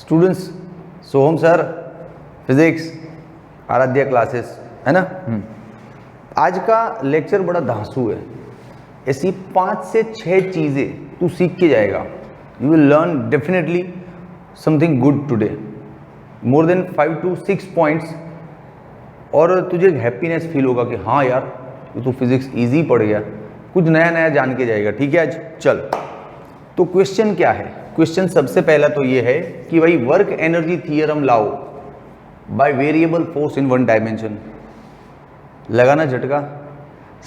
Students, सोहम sir, physics, Aaradhya classes, है ना। आज का लेक्चर बड़ा धांसू है। ऐसी 5 से 6 चीज़ें तू सीख के जाएगा। You will learn definitely something good today, more than 5 to 6 points, और तुझे हैप्पीनेस फील होगा कि हाँ यार ये तो फिजिक्स इजी पड़ गया, कुछ नया नया जान के जाएगा। ठीक है, आज चल। तो क्वेश्चन क्या है? क्वेश्चन सबसे पहला तो ये है कि भाई वर्क एनर्जी थियरम लाओ by variable force in one dimension. लगाना झटका।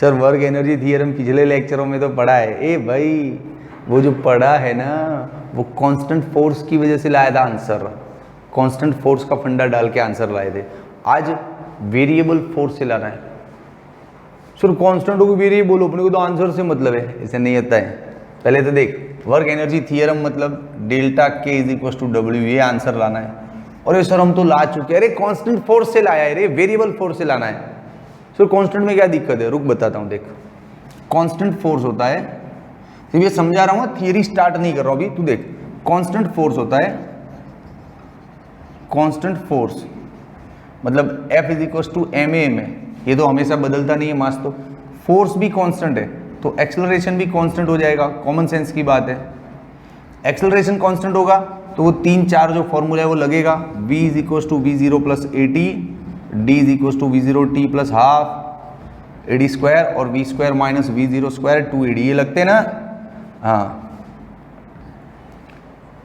सर वर्क एनर्जी थियरम पिछले लेक्चरों में तो पढ़ा है। ए भाई वो जो पढ़ा है ना वो कांस्टेंट फोर्स की वजह से लाया था आंसर, कांस्टेंट फोर्स का फंडा डाल के आंसर लाए थे। आज वेरिएबल फोर्स से लाना है। सर कांस्टेंट हो वेरिएबल, अपने को तो आंसर से मतलब है, इसे नहीं आता है। पहले तो देख, वर्क एनर्जी थियरम मतलब delta K is equal to W, ये आंसर लाना है। और ये सर हम तो ला चुके हैं। अरे कांस्टेंट फोर्स से लाया है रे, वेरिएबल फोर्स से लाना है। सर कांस्टेंट में क्या दिक्कत है? रुक बताता हूँ। देख, कांस्टेंट फोर्स होता है, तो ये समझा रहा हूँ, थियरी स्टार्ट नहीं कर रहा हूँ अभी। तू देख, कांस्टेंट फोर्स होता है, कांस्टेंट फोर्स मतलब F is equal to M A में, ये तो हमेशा बदलता नहीं है मास। तो फोर्स भी कांस्टेंट है तो एक्सेलरेशन भी कांस्टेंट हो जाएगा, कॉमन सेंस की बात है। एक्सेलरेशन कांस्टेंट होगा तो वो 3-4 जो फॉर्मूला है वो लगेगा। v is equal to v0 plus AT, d is equal to v0t plus half AD square, और v square minus v0 square 2AD, ये लगते हैं ना। हाँ,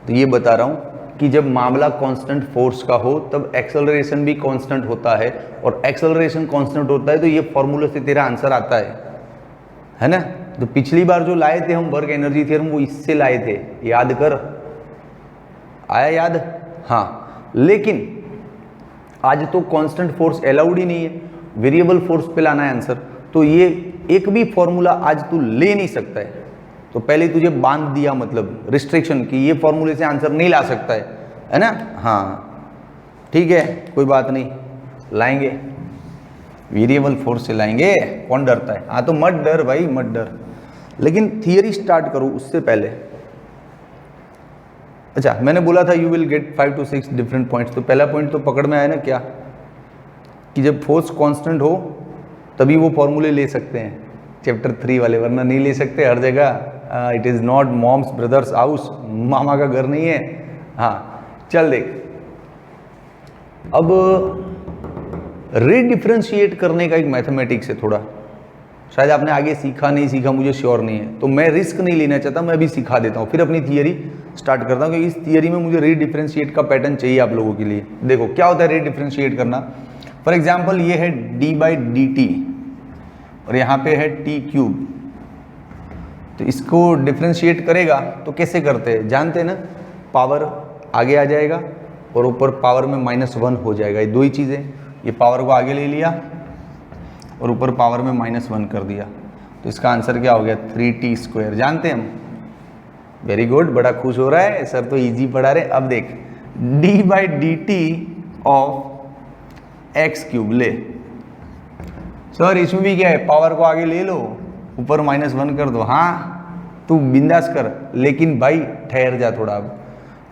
तो ये बता रहा हूँ कि जब मामला कांस्टेंट फोर्स का हो तब एक्सेलरेशन भी कांस्टेंट होता है, और एक्सेलरेशन कांस्टेंट होता है तो ये फॉर्मूले से तेरा आंसर आता है ना। तो पिछली बार जो लाए थे हम वर्क एनर्जी थ्योरम, वो इससे लाए थे, याद कर। आया याद? हाँ, लेकिन आज तो कांस्टेंट फोर्स अलाउड ही नहीं है, वेरिएबल फोर्स पे लाना है आंसर। तो ये एक भी फॉर्मूला आज तू ले नहीं सकता है। तो पहले तुझे बांध दिया, मतलब रिस्ट्रिक्शन, कि ये फॉर्मूले से आंसर नहीं ला सकता है ना। हाँ ठीक है, कोई बात नहीं, लाएंगे, वेरिएबल फोर्स से लाएंगे, कौन डरता है। हाँ तो मत डर भाई, मत डर, लेकिन थियरी स्टार्ट करो उससे पहले। अच्छा, मैंने बोला था you will get 5 to 6 different points. तो पहला पॉइंट तो पकड़ में आया ना, क्या कि जब फोर्स कांस्टेंट हो तभी वो फॉर्मूले ले सकते हैं, चैप्टर 3 वाले, वरना नहीं ले सकते हर जगह। It is not mom's brother's house, मामा का घर नहीं है। हाँ चल देख, अब रीडिफ्रेंशिएट करने का एक मैथमेटिक्स है थोड़ा, शायद आपने आगे सीखा नहीं सीखा मुझे श्योर नहीं है, तो मैं रिस्क नहीं लेना चाहता, मैं अभी सिखा देता हूँ, फिर अपनी थियरी स्टार्ट करता हूँ, क्योंकि इस थियरी में मुझे रीडिफ्रेंशिएट का पैटर्न चाहिए आप लोगों के लिए। देखो क्या होता है रीडिफ्रेंशिएट करना। फॉर एग्जाम्पल ये है d/dt और यहाँ पे है t³, तो इसको डिफ्रेंशिएट करेगा तो कैसे करते हैं जानते हैं ना, पावर आगे आ जाएगा और ऊपर पावर में -1 हो जाएगा, ये दो ही चीज़ें। ये पावर को आगे ले लिया और ऊपर पावर में -1 कर दिया, तो इसका आंसर क्या हो गया, 3t²। जानते हैं हम, वेरी गुड, बड़ा खुश हो रहा है, सर तो इजी पढ़ा रहे। अब देख, d/dt ऑफ x³ ले। सर इसमें भी क्या है, पावर को आगे ले लो, ऊपर -1 कर दो। हाँ तू बिंदास कर, लेकिन भाई ठहर जा थोड़ा। अब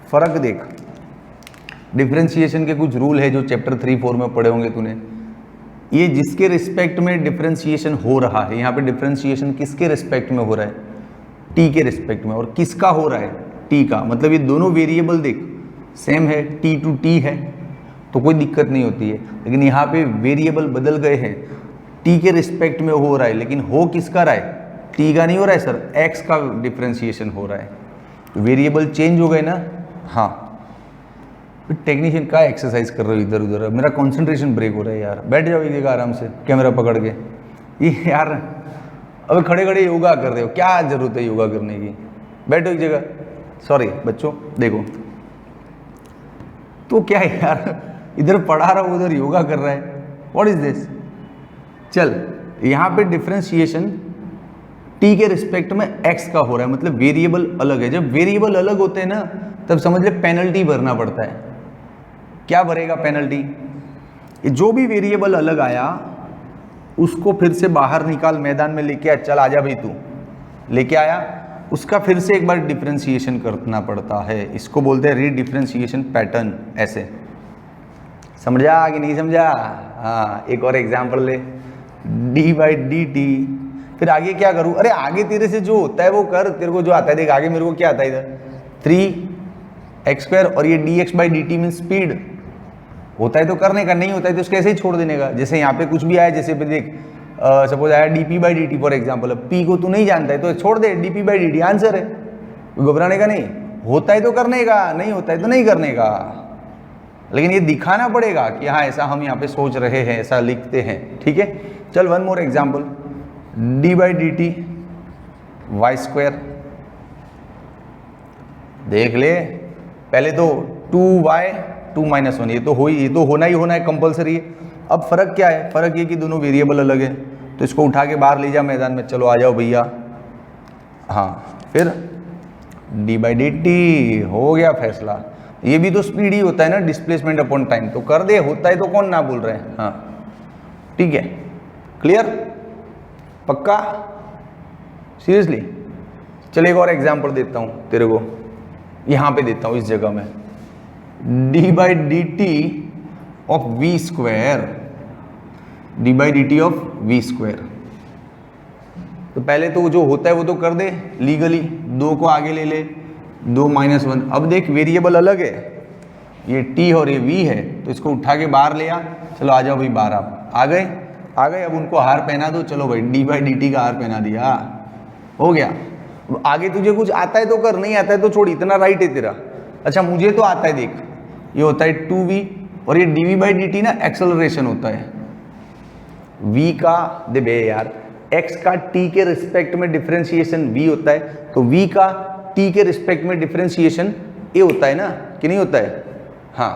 फर्क देख, डिफरेंशिएशन के कुछ रूल है जो चैप्टर 3-4 में पढ़े होंगे तूने। ये जिसके रिस्पेक्ट में डिफरेंशिएशन हो रहा है, यहाँ पे डिफरेंशिएशन किसके रिस्पेक्ट में हो रहा है, t के रिस्पेक्ट में। और किसका हो रहा है, t का, मतलब ये दोनों वेरिएबल देख सेम है, t to t है, तो कोई दिक्कत नहीं होती है। लेकिन यहाँ पे वेरिएबल बदल गए हैं, t के रिस्पेक्ट में हो रहा है, लेकिन हो किसका रहा है, t का नहीं हो रहा है सर, x का डिफरेंशिएशन हो रहा है, तो वेरिएबल चेंज हो गए ना। हाँ टेक्नीशियन का एक्सरसाइज कर रहे हो इधर उधर, मेरा कंसंट्रेशन ब्रेक हो रहा है यार, बैठ जाओ एक जगह आराम से कैमरा पकड़ के। ये यार अब खड़े खड़े योगा कर रहे हो, क्या जरूरत है योगा करने की, बैठो एक जगह। सॉरी बच्चों, देखो तो क्या है यार, इधर पढ़ा रहा हूँ उधर योगा कर रहा है, व्हाट इज दिस। चल, यहाँ पे डिफरेंशिएशन t के रिस्पेक्ट में x का हो रहा है, मतलब वेरिएबल अलग है। जब वेरिएबल अलग होते हैं ना तब समझ ले पेनल्टी भरना पड़ता है। क्या भरेगा पेनल्टी, जो भी वेरिएबल अलग आया उसको फिर से बाहर निकाल, मैदान में लेके आ, चल आजा भाई तू, लेके आया उसका फिर से एक बार डिफ्रेंशिएशन करना पड़ता है, इसको बोलते हैं रीडिफ्रेंशिएशन पैटर्न। ऐसे समझा कि नहीं समझा? हाँ, एक और एग्जाम्पल ले, d/dt। फिर आगे क्या करूँ? अरे आगे तेरे से जो होता है वो कर, तेरे को जो आता है देख। आगे मेरे को क्या आता है इधर 3x² और ये dx/dt मीन स्पीड। होता है तो करने का, नहीं होता है तो उसको ऐसे ही छोड़ देने का। जैसे यहाँ पे कुछ भी आया, जैसे पे देख सपोज आया dp/dt फॉर एग्जाम्पल। अब p को तू नहीं जानता है तो छोड़ दे, dp/dt आंसर है, घबराने का नहीं। होता है तो करने का, नहीं होता है तो नहीं करने का, लेकिन ये दिखाना पड़ेगा कि हाँ ऐसा हम यहाँ पे सोच रहे हैं, ऐसा लिखते हैं। ठीक है, चल one more example, d/dt y²। देख ले, पहले तो 2y 2 - 1, ये तो होना ही होना है, कंपलसरी है। अब फर्क क्या है? फर्क ये कि दोनों वेरिएबल अलग है, तो इसको उठा के बाहर ले जा मैदान में। चलो आ जाओ भैया। हाँ, फिर d/dt हो गया फैसला। ये भी तो स्पीड ही होता है ना, डिस्प्लेसमेंट अपॉन टाइम। तो कर दे, होता है तो कौन ना बोल रहे हैं। हाँ ठीक है, क्लियर, पक्का, सीरियसली। चल एक और एग्जांपल देता हूँ तेरे को, यहाँ पे देता हूँ इस जगह में, d/dt of v², d/dt of v²। तो पहले तो जो होता है वो तो कर दे लीगली, 2 को आगे ले ले, 2 - 1। अब देख वेरिएबल अलग है, ये t और ये v है, तो इसको उठा के बाहर ले आ। चलो आ जाओ भाई बाहर, आप आ गए। अब उनको हार पहना दो। चलो भाई d/dt का हार पहना दिया, हो गया। अब आगे तुझे कुछ आता है तो कर, नहीं आता है तो छोड़, इतना राइट है तेरा। अच्छा मुझे तो आता है, देख ये होता है 2v और ये dv/dt ना एक्सेलरेशन होता है v का, दे बे यार, x का t के रिस्पेक्ट में डिफरेंशिएशन v होता है, तो v का t के रिस्पेक्ट में डिफरेंशिएशन a होता है ना, कि नहीं होता है? हाँ,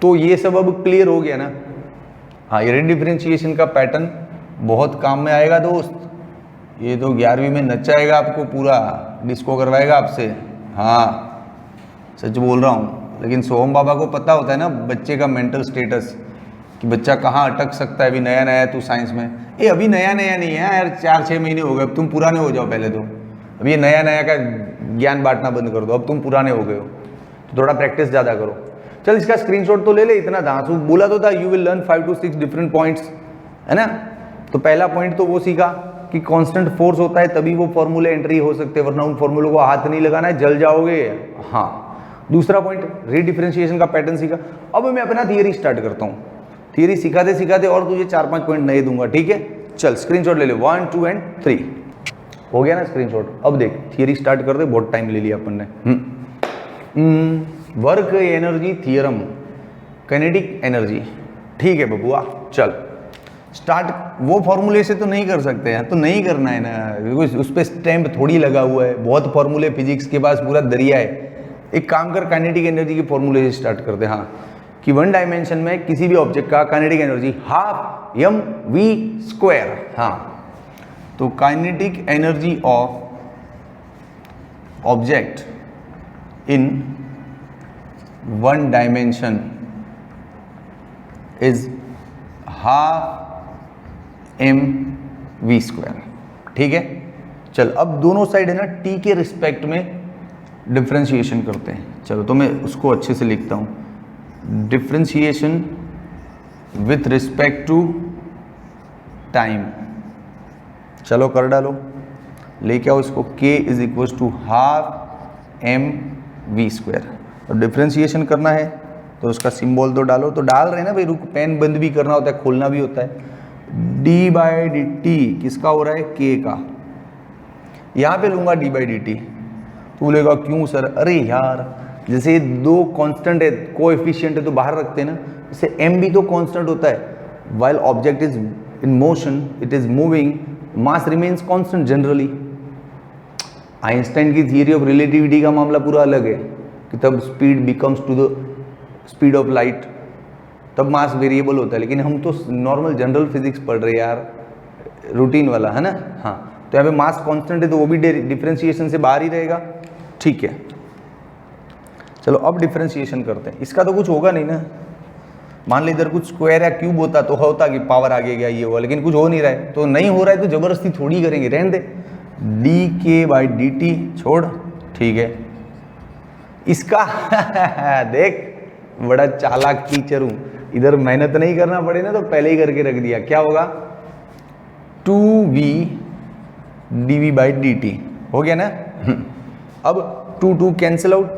तो ये सब अब क्लियर हो गया ना। हाँ, ये रीडिफरेंशिएशन का पैटर्न बहुत काम में आएगा दोस्त। ये तो 11वीं में नचाएगा आपको, पूरा डिस्को करवाएगा आपसे। हाँ सच बोल रहा हूँ। लेकिन सोहम बाबा को पता होता है ना बच्चे का मेंटल स्टेटस, कि बच्चा कहाँ अटक सकता है। अभी नया नया है तू साइंस में, ये अभी नया नया नहीं है यार, 4-6 महीने हो गए, अब तुम पुराने हो जाओ पहले तो। अब ये नया नया का ज्ञान बांटना बंद कर दो, अब तुम पुराने हो गए हो, तो थोड़ा प्रैक्टिस ज़्यादा करो। चल इसका स्क्रीनशॉट तो ले ले, इतना धांसू बोला तो था you will learn 5 to 6 different points, है ना। तो पहला पॉइंट तो वो सीखा कि कांस्टेंट फोर्स होता है तभी वो फॉर्मूले एंट्री हो सकते हैं, वरना उन फॉर्मूलों को हाथ नहीं लगाना है, जल जाओगे। हाँ, दूसरा पॉइंट रीडिफरेंशिएशन का पैटर्न सीखा। अब मैं अपना थियरी स्टार्ट करता हूँ। थियरी सिखाते सिखाते और तुझे 4-5 पॉइंट नए दूंगा, ठीक है। चल स्क्रीनशॉट ले ले, 1, 2 and 3 हो गया ना स्क्रीनशॉट। अब देख थियरी स्टार्ट कर दे, बहुत टाइम ले लिया अपन ने। Work energy theorem, kinetic energy, ठीक है बबुआ। चल स्टार्ट, वो फॉर्मूले से तो नहीं कर सकते हैं, तो नहीं करना है ना, उस पर स्टैम्प थोड़ी लगा हुआ है। बहुत फॉर्मूले फिजिक्स के पास पूरा दरिया है। एक काम कर, काइनेटिक एनर्जी के फॉर्मूले से स्टार्ट करते हैं। हाँ, कि 1 डायमेंशन में किसी भी ऑब्जेक्ट का काइनेटिक एनर्जी 12 mv²। हाँ, तो kinetic energy of object in 1 dimension is 12 mv², ठीक है। चल अब दोनों साइड है ना t के रिस्पेक्ट में डिफ्रेंशिएशन करते हैं। चलो तो मैं उसको अच्छे से लिखता हूँ, differentiation with respect to time. चलो कर डालो, लेके आओ इसको, k = 12 mv²। और डिफ्रेंशिएशन करना है तो उसका सिंबल तो डालो, तो डाल रहे हैं ना भाई, रुक, पेन बंद भी करना होता है, खोलना भी होता है। d/dt किसका हो रहा है? k का। यहाँ पे लूँगा d/dt। तू बोलेगा क्यों सर? अरे यार, जैसे 2 कांस्टेंट है, कोएफिशिएंट है, तो बाहर रखते हैं ना, जैसे m भी तो कांस्टेंट होता है। While object is in motion, it is moving, mass remains constant generally. Einstein की थियरी ऑफ रिलेटिविटी का मामला पूरा अलग है, कि तब speed becomes to the speed of light, तब मास वेरिएबल होता है। लेकिन हम तो नॉर्मल जनरल फिजिक्स पढ़ रहे हैं यार, रूटीन वाला, है ना। हाँ, तो यहाँ पे मास कांस्टेंट है तो वो भी डिफरेंशिएशन से बाहर ही रहेगा, ठीक है। चलो अब डिफरेंशिएशन करते हैं। इसका तो कुछ होगा नहीं ना, मान ली इधर कुछ स्क्वायर या क्यूब होता तो होता कि पावर आगे गया ये हुआ, लेकिन कुछ हो नहीं रहा है, तो नहीं हो रहा है तो जबरदस्ती थोड़ी करेंगे, रहने दे। डी के बाई डी टी छोड़, ठीक है। इसका देख बड़ा चालाक टीचर हूं, इधर मेहनत नहीं करना पड़े ना तो पहले ही करके रख दिया। क्या होगा 2v dv by D T, हो गया ना। अब 2 कैंसिल आउट,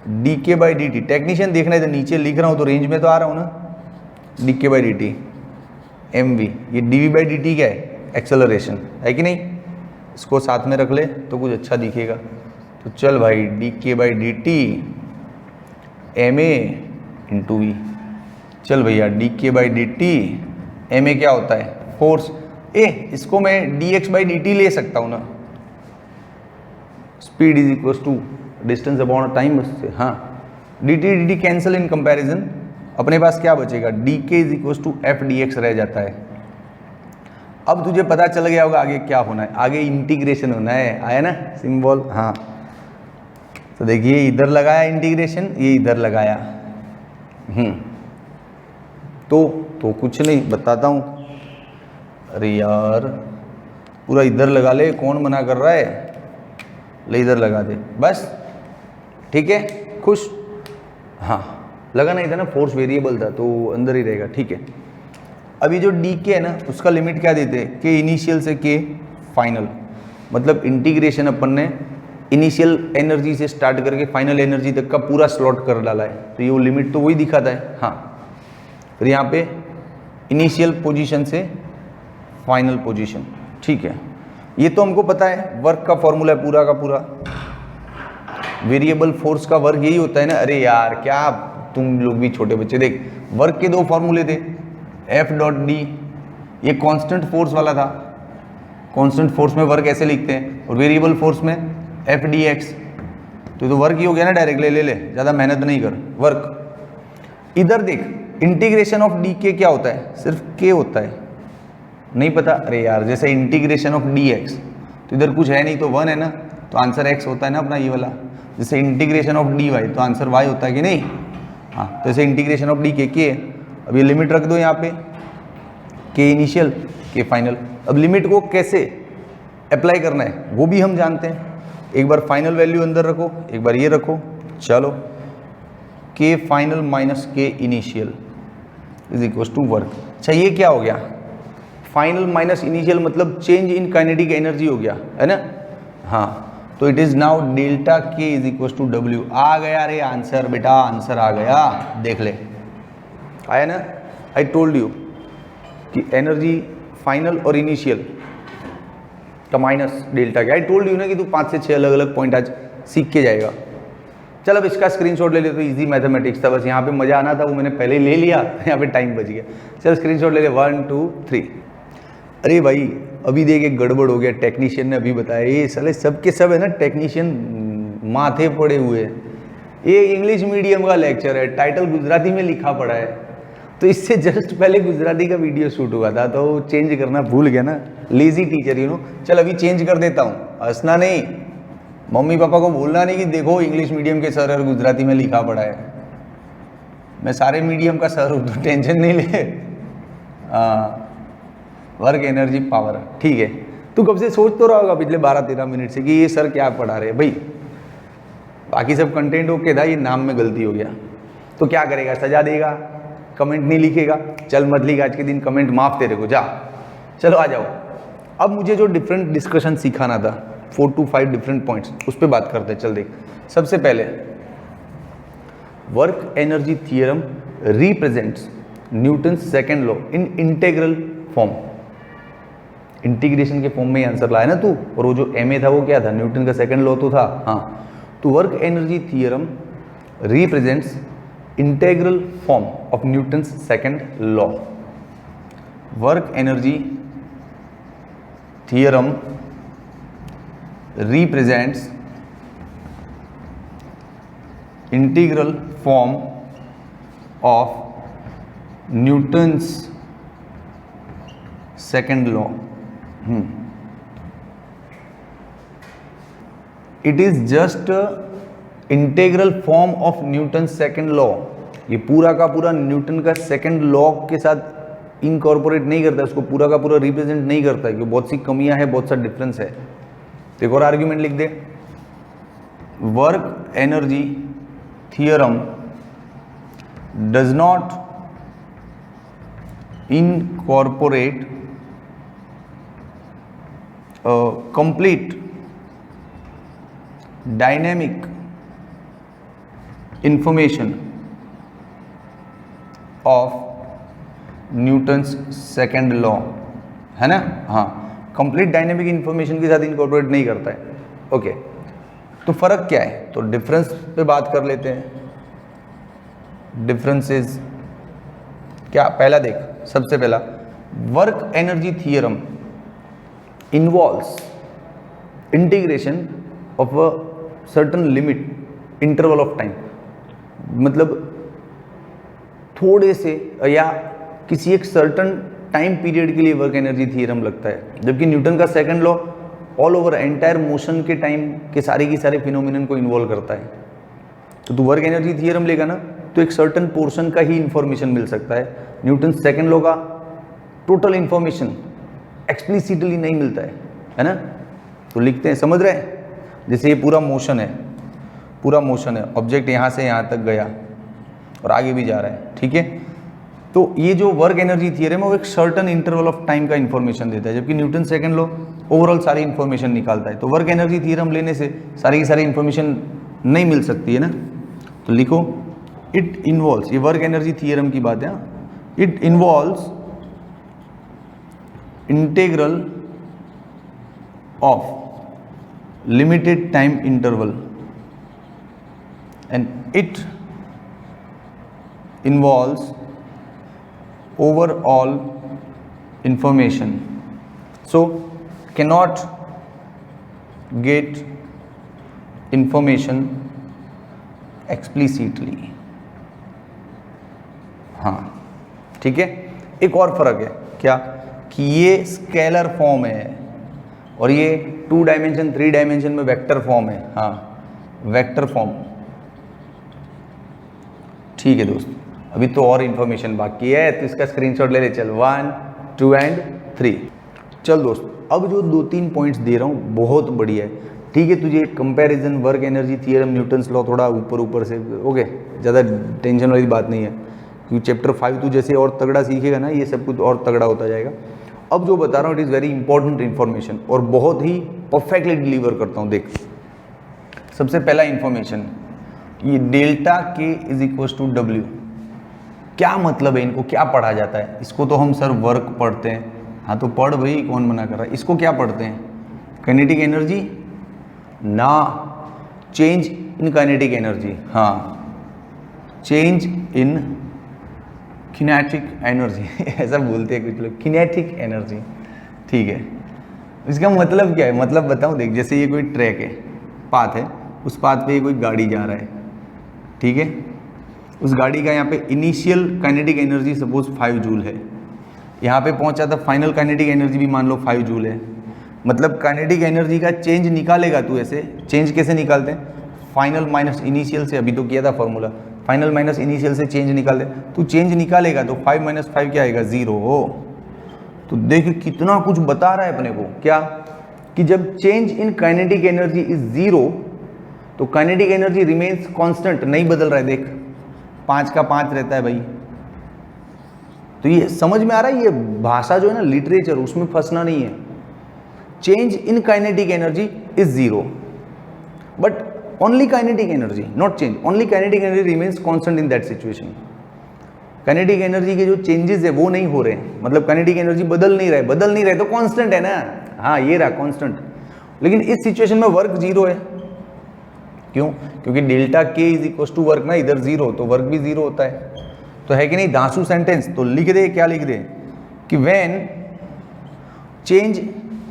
डी के बाई डी टी, टेक्नीशियन देखना है तो नीचे लिख रहा हूं तो रेंज में तो आ रहा हूं ना, डी के by D T M V, ये D V by D T क्या है, एक्सेलरेशन है कि नहीं। इसको साथ में रख ले तो कुछ अच्छा दिखेगा। तो चल भाई डी के by D T M A into V, चल भैया डी के by D T M A क्या होता है, फोर्स। इसको मैं D X by D T ले सकता हूँ ना, speed is equal to distance upon time से। हाँ, D T cancel in comparison, अपने पास क्या बचेगा, D K is equal to F D X रह जाता है। अब तुझे पता चल गया होगा आगे क्या होना है, आगे इंटीग्रेशन होना है, आया ना सिंबल। हाँ तो देखिए इधर लगाया इंटीग्रेशन, ये इधर लगाया। तो कुछ नहीं बताता हूँ। अरे यार पूरा इधर लगा ले, कौन मना कर रहा है, ले इधर लगा दे बस, ठीक है खुश। हाँ लगा नहीं था ना, फोर्स वेरिएबल था तो अंदर ही रहेगा, ठीक है। अभी जो डी के है ना उसका लिमिट क्या देते हैं, के इनिशियल से के फाइनल, मतलब इंटीग्रेशन अपन ने इनिशियल एनर्जी से स्टार्ट करके फाइनल एनर्जी तक का पूरा स्लॉट कर डाला है, तो ये वो लिमिट तो वही दिखाता है। हाँ फिर यहाँ पे इनिशियल पोजीशन से फाइनल पोजीशन, ठीक है। ये तो हमको पता है, वर्क का फॉर्मूला है पूरा का पूरा, वेरिएबल फोर्स का वर्क यही होता है ना। अरे यार क्या तुम लोग भी छोटे बच्चे, देख वर्क के दो फॉर्मूले थे, एफ डॉट डी, ये कांस्टेंट फोर्स वाला था, कांस्टेंट फोर्स में वर्क ऐसे लिखते हैं, और वेरिएबल फोर्स में एफ डी एक्स, तो वर्क ही हो गया ना डायरेक्ट, ले ले ले ज़्यादा मेहनत नहीं कर, वर्क। इधर देख इंटीग्रेशन ऑफ डी के क्या होता है, सिर्फ के होता है, नहीं पता। अरे यार जैसे इंटीग्रेशन ऑफ डी एक्स, तो इधर कुछ है नहीं तो 1 है ना, तो आंसर एक्स होता है ना अपना ये वाला। जैसे इंटीग्रेशन ऑफ डी वाई तो आंसर वाई होता है कि नहीं। हाँ तो जैसे इंटीग्रेशन ऑफ डी के, अब ये लिमिट रख दो यहाँ पे, के इनिशियल के फाइनल। अब लिमिट को कैसे अप्लाई करना है वो भी हम जानते हैं, एक बार फाइनल वैल्यू अंदर रखो, एक बार ये रखो, चलो K final minus K initial is equal to work. अच्छा ये क्या हो गया, फाइनल माइनस इनिशियल मतलब चेंज इन काइनेटिक एनर्जी हो गया है ना। हाँ तो it is now delta K is equal to W. आ गया रे आंसर बेटा, आंसर आ गया, देख ले आया ना। आई टोल्ड यू कि एनर्जी फाइनल और इनिशियल का माइनस डेल्टा के। आई टोल्ड यू ना कि तू 5 से 6 अलग अलग पॉइंट आज सीख के जाएगा। चल अब इसका स्क्रीनशॉट ले ले, तो इजी मैथमेटिक्स था, बस यहाँ पे मजा आना था वो मैंने पहले ही ले लिया, यहाँ पे टाइम बच गया। चल स्क्रीनशॉट ले ले, 1 2 3। अरे भाई अभी देख एक गड़बड़ हो गया, टेक्नीशियन ने अभी बताया, ये साले सब के सब है ना टेक्नीशियन माथे पड़े हुए हैं। ये इंग्लिश मीडियम का लेक्चर है, टाइटल गुजराती में लिखा पड़ा है, तो इससे जस्ट पहले गुजराती का वीडियो शूट हुआ था तो चेंज करना भूल गया ना, लेजी टीचर यू नो। चल अभी चेंज कर देता हूँ, हंसना नहीं, मम्मी पापा को बोलना नहीं कि देखो इंग्लिश मीडियम के सर और गुजराती में लिखा पड़ा है। मैं सारे मीडियम का सर हूँ तो टेंशन नहीं ले। वर्क एनर्जी पावर, ठीक है। तू कब से सोच तो रहा होगा पिछले 12-13 मिनट से कि ये सर क्या पढ़ा रहे भाई। बाकी सब कंटेंट ओके था, ये नाम में गलती हो गया तो क्या करेगा, सजा देगा, कमेंट नहीं लिखेगा। चल मत लिख आज के दिन कमेंट, माफ तेरे को, जा। चलो आ जाओ, अब मुझे जो डिफरेंट डिस्कशन सिखाना था 4 to 5 डिफरेंट पॉइंट्स, उस पर बात करते हैं। चल देख, सबसे पहले work energy theorem represents Newton's second law in integral form. Integration के फॉर्म में ही आंसर लाया ना तू, और वो जो एमए था वो क्या था, न्यूटन का सेकेंड लॉ तो था। हाँ तो work energy theorem represents integral form of Newton's second law. Work energy theorem represents integral form of Newton's second law. It is just integral form of Newton second law. ये पूरा का पूरा Newton का second law के साथ incorporate नहीं करता, उसको पूरा का पूरा रिप्रेजेंट नहीं करता है, क्योंकि बहुत सी कमियां है, बहुत सा डिफरेंस है। तो एक और आर्ग्यूमेंट लिख दे, work energy theorem does not incorporate complete dynamic information of Newton's second law, है ना। हाँ, कंप्लीट डायनेमिक इंफॉर्मेशन के साथ इनकॉर्पोरेट नहीं करता है। ओके, तो फर्क क्या है, तो डिफरेंस पे बात कर लेते हैं। डिफरेंसेस क्या, पहला देख, सबसे पहला work energy theorem involves integration of a certain limit interval of time, मतलब थोड़े से या किसी एक सर्टन टाइम पीरियड के लिए वर्क एनर्जी थियरम लगता है, जबकि न्यूटन का second law all over entire motion के टाइम के सारे की सारे फिनोमिनन को इन्वॉल्व करता है। तो तू वर्क एनर्जी थियरम लेगा ना, तो एक सर्टन पोर्शन का ही इंफॉर्मेशन मिल सकता है। न्यूटन सेकंड लॉ का टोटल इंफॉर्मेशन एक्सप्लिसिटली नहीं मिलता है ना। तो लिखते हैं, समझ रहे हैं, जैसे ये पूरा मोशन है, पूरा मोशन है, ऑब्जेक्ट यहाँ से यहाँ तक गया और आगे भी जा रहा है, ठीक है। तो ये जो वर्क एनर्जी थियरम है वो एक सर्टन इंटरवल ऑफ टाइम का इंफॉर्मेशन देता है, जबकि न्यूटन सेकंड लॉ ओवरऑल सारी इंफॉर्मेशन निकालता है। तो वर्क एनर्जी थियरम लेने से सारी की सारी इंफॉर्मेशन नहीं मिल सकती है ना। तो लिखो, इट इन्वॉल्व्स, ये वर्क एनर्जी थियरम की बात है, it involves integral of limited time interval and it involves overall information, so cannot get information explicitly। हाँ ठीक है, एक और फर्क है क्या, कि ये स्केलर फॉर्म है और ये 2 डायमेंशन 3 डायमेंशन में वेक्टर फॉर्म है। हाँ, वेक्टर फॉर्म, ठीक है दोस्त। अभी तो और इन्फॉर्मेशन बाकी है, तो इसका स्क्रीनशॉट ले ले, चल 1 2 एंड 3। चल दोस्त, अब जो 2-3 पॉइंट्स दे रहा हूँ बहुत बढ़िया है, ठीक है। तुझे comparison work energy theorem Newton's law थोड़ा ऊपर से, ओके, ज़्यादा टेंशन वाली बात नहीं है, क्योंकि चैप्टर 5 तू जैसे और तगड़ा सीखेगा ना, ये सब कुछ और तगड़ा होता जाएगा। अब जो बता रहा हूँ it is very important information और बहुत ही परफेक्टली डिलीवर करता हूँ। देख, सबसे पहला इंफॉर्मेशन, ये delta K is equal to W, क्या मतलब है, इनको क्या पढ़ा जाता है? इसको तो हम सर वर्क पढ़ते हैं। हाँ तो पढ़ भाई, कौन मना कर रहा है। इसको क्या पढ़ते हैं? काइनेटिक एनर्जी ना, चेंज इन काइनेटिक एनर्जी। हाँ, चेंज इन किनेटिक एनर्जी ऐसा बोलते हैं कुछ लोग, किनेटिक एनर्जी, ठीक है। इसका मतलब क्या है, मतलब बताऊँ, देख, जैसे ये कोई ट्रैक है, पाथ है, उस पाथ पे ये कोई गाड़ी जा रहा है, ठीक है। उस गाड़ी का यहाँ पे initial kinetic energy suppose 5 joule है, यहाँ पे पहुँचा था फाइनल काइनेटिक एनर्जी भी मान लो 5 जूल है। मतलब काइनेटिक एनर्जी का चेंज निकालेगा तू, ऐसे चेंज कैसे निकालते हैं, फाइनल माइनस इनिशियल से, अभी तो किया था फॉर्मूला, फाइनल माइनस इनिशियल से चेंज निकाल दे। तू चेंज निकालेगा तो 5 - 5 क्या आएगा, 0 हो। तो देख कितना कुछ बता रहा है अपने को, क्या, कि जब change in kinetic energy is 0 तो काइनेटिक एनर्जी रिमेन्स कांस्टेंट, नहीं बदल रहा है। देख, 5 का 5 रहता है भाई। तो ये समझ में आ रहा है, ये भाषा जो है ना, लिटरेचर, उसमें फंसना नहीं है। Change in kinetic energy is 0 but only kinetic energy, not change, only kinetic energy remains constant in that situation। Kinetic energy के जो चेंजेस है वो नहीं हो रहे हैं, मतलब काइनेटिक एनर्जी बदल नहीं रहे तो कांस्टेंट है ना। हाँ, ये रहा कांस्टेंट। लेकिन इस सिचुएशन में वर्क 0 है, क्यों? क्योंकि delta K is equal to work ना, इधर 0 तो वर्क भी 0 होता है। तो है कि नहीं धांसू सेंटेंस? तो लिख दे, क्या लिख दे, कि when change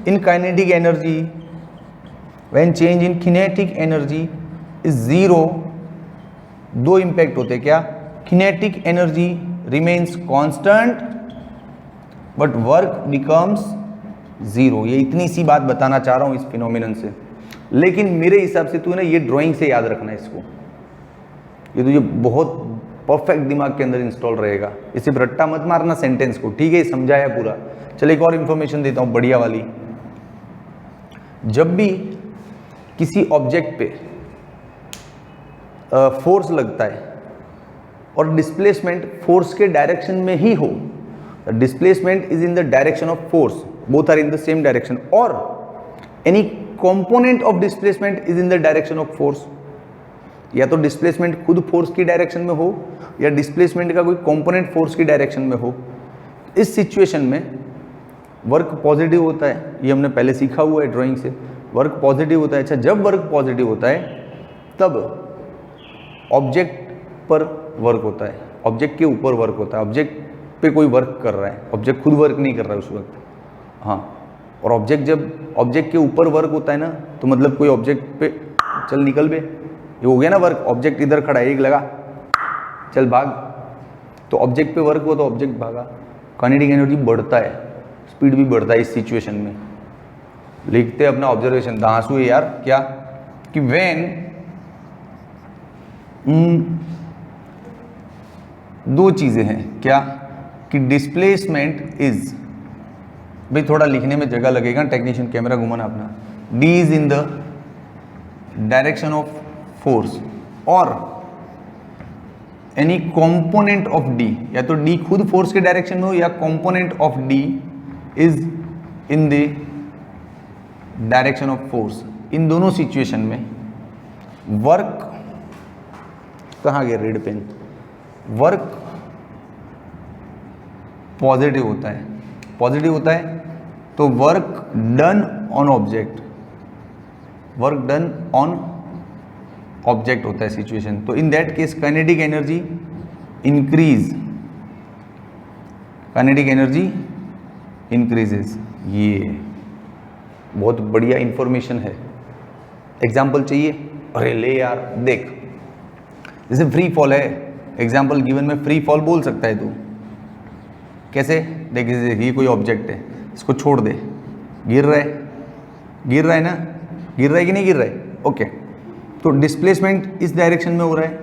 in kinetic energy, when change in kinetic energy is 0, 2 impact होते, क्या, kinetic energy remains constant but work becomes 0। ये इतनी सी बात बताना चाह रहा हूँ इस फिनोमिनन से। लेकिन मेरे हिसाब से तू ना ये ड्राइंग से याद रखना है इसको, ये तुझे बहुत परफेक्ट दिमाग के अंदर इंस्टॉल रहेगा। इसे रट्टा मत मारना सेंटेंस को, ठीक है, समझाया पूरा। चल एक और इन्फॉर्मेशन देता हूँ बढ़िया वाली। जब भी किसी ऑब्जेक्ट पे फोर्स लगता है और डिस्प्लेसमेंट फोर्स के डायरेक्शन में ही हो, displacement is in the direction of force, both are in the same direction, और any component of displacement is in the direction of force, या तो डिस्प्लेसमेंट खुद फोर्स की डायरेक्शन में हो या डिस्प्लेसमेंट का कोई कंपोनेंट फोर्स की डायरेक्शन में हो, इस सिचुएशन में वर्क पॉजिटिव होता है। ये हमने पहले सीखा हुआ है ड्राइंग से, वर्क पॉजिटिव होता है। अच्छा, जब वर्क पॉजिटिव होता है तब ऑब्जेक्ट पर वर्क होता है, ऑब्जेक्ट के ऊपर वर्क होता है, ऑब्जेक्ट पे कोई वर्क कर रहा है, ऑब्जेक्ट खुद वर्क नहीं कर रहा है उस वक्त। हाँ, और ऑब्जेक्ट जब ऑब्जेक्ट के ऊपर वर्क होता है ना, तो मतलब कोई ऑब्जेक्ट पे चल निकल बे, ये हो गया ना वर्क। ऑब्जेक्ट इधर खड़ा है, एक लगा चल भाग, तो ऑब्जेक्ट पे वर्क हुआ तो ऑब्जेक्ट भागा, काइनेटिक एनर्जी बढ़ता है, स्पीड भी बढ़ता है इस सिचुएशन में। लिखते अपना ऑब्जर्वेशन, धांसू है यार क्या, कि व्हेन दो चीजें हैं क्या, कि डिस्प्लेसमेंट इज, भाई थोड़ा लिखने में जगह लगेगा, टेक्नीशियन कैमरा घुमाना अपना, D is in the direction of force और एनी कंपोनेंट ऑफ डी, या तो डी खुद फोर्स के डायरेक्शन में हो या component of D is in the direction of force, इन दोनों सिचुएशन में वर्क, कहाँ गया रेड पेन, वर्क पॉजिटिव होता है। पॉजिटिव होता है तो work done on object, work done on object होता है सिचुएशन। तो इन that case kinetic energy increase, kinetic energy increases. ये बहुत बढ़िया इंफॉर्मेशन है। एग्जाम्पल चाहिए? अरे ले यार, देख जैसे फ्री फॉल है, एग्जाम्पल गिवन में फ्री फॉल बोल सकता है तू, कैसे देख, ये कोई ऑब्जेक्ट है, इसको छोड़ दे, गिर रहा है, गिर रहा है ना, गिर रहा है कि नहीं गिर रहा है, ओके। तो डिस्प्लेसमेंट इस डायरेक्शन में हो रहा है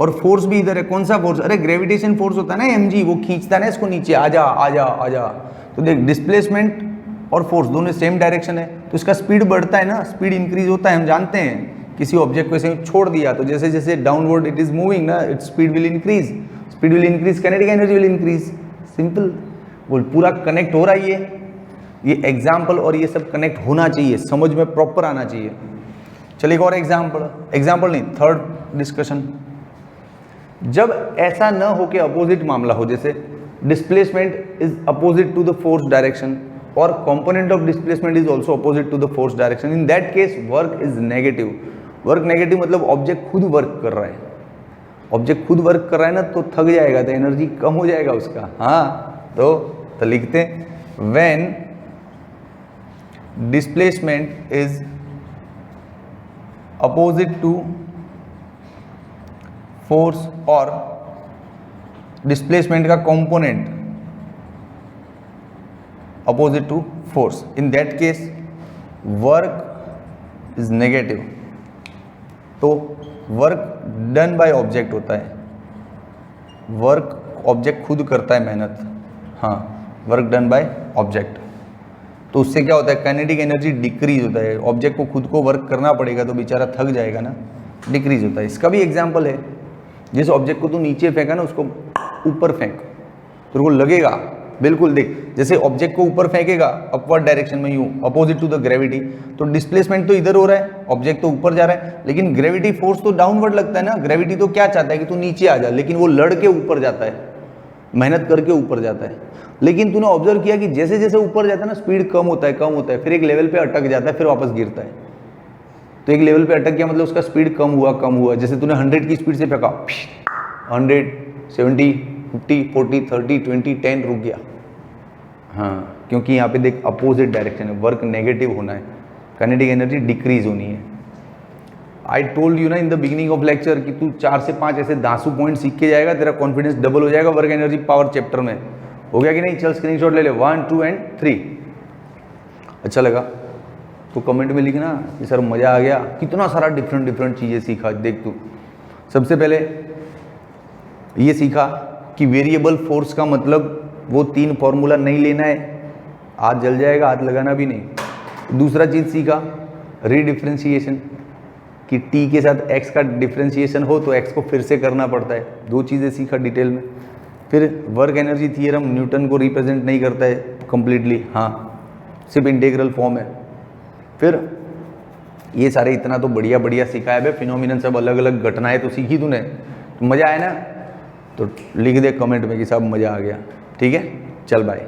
और फोर्स भी इधर है। कौन सा फोर्स? अरे ग्रेविटेशन फोर्स होता है ना mg, वो खींचता है ना इसको नीचे, आजा आजा आजा। तो देख डिस्प्लेसमेंट और फोर्स दोनों सेम डायरेक्शन है, तो इसका स्पीड बढ़ता है ना, स्पीड इंक्रीज होता है। हम जानते हैं किसी ऑब्जेक्ट को ऐसे छोड़ दिया तो जैसे जैसे डाउनवर्ड इट इज मूविंग ना, its speed will increase, speed will increase, kinetic energy will increase. Simple, बोल पूरा कनेक्ट हो रहा है ये एग्जाम्पल और ये सब कनेक्ट होना चाहिए, समझ में प्रॉपर आना चाहिए। चलिए एक और एग्जाम्पल नहीं, थर्ड डिस्कशन। जब ऐसा न हो कि अपोजिट मामला हो, जैसे displacement is opposite to the force direction और component of displacement is also opposite to the force direction, in that case work is negative. Work negative मतलब ऑब्जेक्ट खुद वर्क कर रहा है, ऑब्जेक्ट खुद वर्क कर रहा है ना, तो थक जाएगा, तो एनर्जी कम हो जाएगा उसका। हाँ, तो लिखते हैं when displacement is opposite to force और डिस्प्लेसमेंट का component opposite to force, in that case work is negative. तो वर्क डन बाय ऑब्जेक्ट होता है, वर्क ऑब्जेक्ट खुद करता है मेहनत। हाँ, वर्क डन बाय ऑब्जेक्ट, तो उससे क्या होता है, काइनेटिक एनर्जी डिक्रीज होता है। ऑब्जेक्ट को खुद को वर्क करना पड़ेगा तो बेचारा थक जाएगा ना, डिक्रीज होता है। इसका भी एग्जांपल है, जिस ऑब्जेक्ट को तू नीचे फेंका ना, उसको ऊपर फेंक, तो वो लगेगा बिल्कुल। देख, जैसे ऑब्जेक्ट को ऊपर फेंकेगा अपवर्ड डायरेक्शन में, यूं अपोजिट टू द ग्रेविटी, तो डिस्प्लेसमेंट तो इधर हो रहा है, ऑब्जेक्ट तो ऊपर जा रहा है, लेकिन ग्रेविटी फोर्स तो डाउनवर्ड लगता है ना। ग्रेविटी तो क्या चाहता है कि तू नीचे आ जा, लेकिन वो लड़ के ऊपर जाता है, मेहनत करके ऊपर जाता है। लेकिन तूने ऑब्जर्व किया कि जैसे जैसे ऊपर जाता है ना, स्पीड कम होता है, फिर एक लेवल पे अटक जाता है, फिर वापस गिरता है। तो एक लेवल पे अटक गया मतलब उसका स्पीड कम हुआ। जैसे तूने 100 की स्पीड से फेंका, 100, 70, 50, 40, 30, 20, 10 रुक गया। हाँ, क्योंकि यहाँ पे देख अपोजिट डायरेक्शन है, वर्क नेगेटिव होना है, काइनेटिक एनर्जी डिक्रीज होनी है। आई टोल्ड यू ना in the beginning of lecture कि तू 4 से 5 ऐसे दांसू पॉइंट सीख के जाएगा, तेरा कॉन्फिडेंस डबल हो जाएगा वर्क एनर्जी पावर चैप्टर में। हो गया कि नहीं? चल स्क्रीनशॉट ले ले, 1, 2 एंड 3। अच्छा लगा तो कमेंट में लिखना कि सर मज़ा आ गया, कितना सारा डिफरेंट चीज़ें सीखा। देख तू, सबसे पहले ये सीखा कि वेरिएबल फोर्स का मतलब वो 3 फॉर्मूला नहीं लेना है, हाथ जल जाएगा, हाथ लगाना भी नहीं। दूसरा चीज़ सीखा रीडिफ्रेंशिएशन, कि टी के साथ एक्स का डिफ्रेंशिएशन हो तो एक्स को फिर से करना पड़ता है। 2 चीज़ें सीखा डिटेल में। फिर वर्क एनर्जी थियरम न्यूटन को रिप्रेजेंट नहीं करता है कंप्लीटली, हाँ सिर्फ इंटीग्रल फॉर्म है। फिर ये सारे इतना तो बढ़िया बढ़िया सिखाया है, फिनोमिनन सब अलग अलग घटनाएं तो सीखी तूने, तो मज़ा आया ना? तो लिख दे कमेंट में कि साहब मज़ा आ गया। ठीक है, चल बाय।